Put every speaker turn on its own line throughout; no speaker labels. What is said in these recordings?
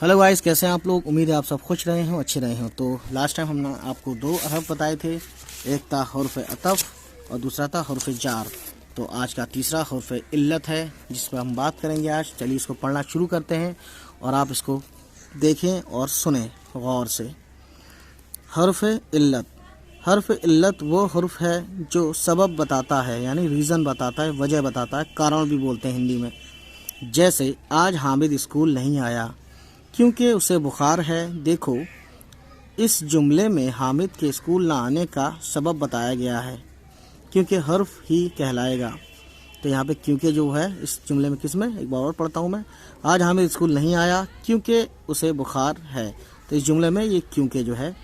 Hello guys, कैसे हैं आप लोग। उम्मीद है आप सब खुश रहे हों, अच्छे रहे हों। तो लास्ट टाइम हमने आपको दो हरफ बताए थे, एक था हर्फ अतफ और दूसरा था हर्फ जार। तो आज का तीसरा हर्फ इल्लत है जिस पर हम बात करेंगे आज। चलिए इसको पढ़ना शुरू करते हैं और आप इसको देखें और सुने गौर से। हर्फ इल्लत। हर्फ इल्लत वो हर्फ है जो सबब बताता है, यानी रीज़न बताता है, वजह बताता है, कारण भी बोलते हैं हिंदी में। जैसे आज हामिद स्कूल नहीं आया क्योंकि उसे बुखार है। देखो, इस जुमले में हामिद के स्कूल ना आने का सबब बताया गया है, क्योंकि हर्फ ही कहलाएगा। तो यहाँ पे क्योंकि जो है इस जुमले में किस में, एक बार और पढ़ता हूँ मैं। आज हामिद स्कूल नहीं आया क्योंकि उसे बुखार है। तो इस जुमले में ये क्योंकि जो है,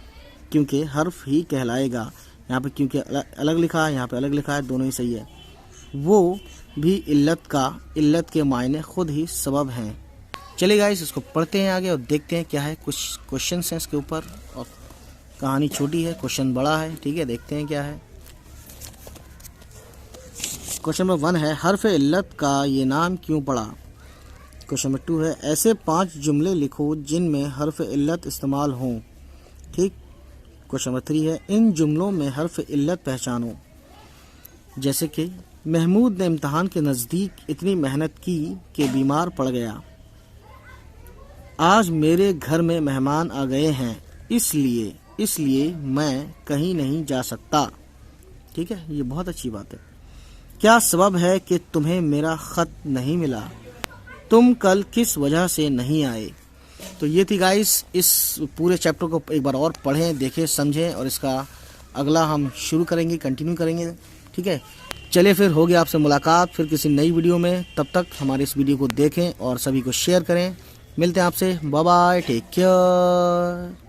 क्योंकि हर्फ ही कहलाएगा। यहाँ पे क्योंकि अलग लिखा है, यहाँ पे अलग लिखा है, दोनों ही सही है। वो भी इल्लत के मायने खुद ही सबब हैं। चलिए गाइस, इसको पढ़ते हैं आगे और देखते हैं क्या है। कुछ क्वेश्चन हैं इसके ऊपर और कहानी छोटी है, क्वेश्चन बड़ा है। ठीक है, देखते हैं क्या है। क्वेश्चन नंबर 1 है, हर्फ इल्लत का ये नाम क्यों पड़ा। क्वेश्चन नंबर 2 है, ऐसे 5 जुमले लिखो जिनमें हर्फ इल्लत इस्तेमाल हों। ठीक। क्वेश्चन नंबर 3 है, इन जुमलों में हर्फ इल्लत पहचानो। जैसे कि महमूद ने इम्तहान के नज़दीक इतनी मेहनत की कि बीमार पड़ गया। आज मेरे घर में मेहमान आ गए हैं, इसलिए मैं कहीं नहीं जा सकता। ठीक है, ये बहुत अच्छी बात है। क्या सबब है कि तुम्हें मेरा ख़त नहीं मिला। तुम कल किस वजह से नहीं आए। तो ये थी गाइस, इस पूरे चैप्टर को एक बार और पढ़ें, देखें, समझें और इसका अगला हम शुरू करेंगे, कंटिन्यू करेंगे। ठीक है, चलिए फिर होगी आपसे मुलाकात फिर किसी नई वीडियो में। तब तक हमारे इस वीडियो को देखें और सभी को शेयर करें। मिलते हैं आपसे। Bye bye, take care.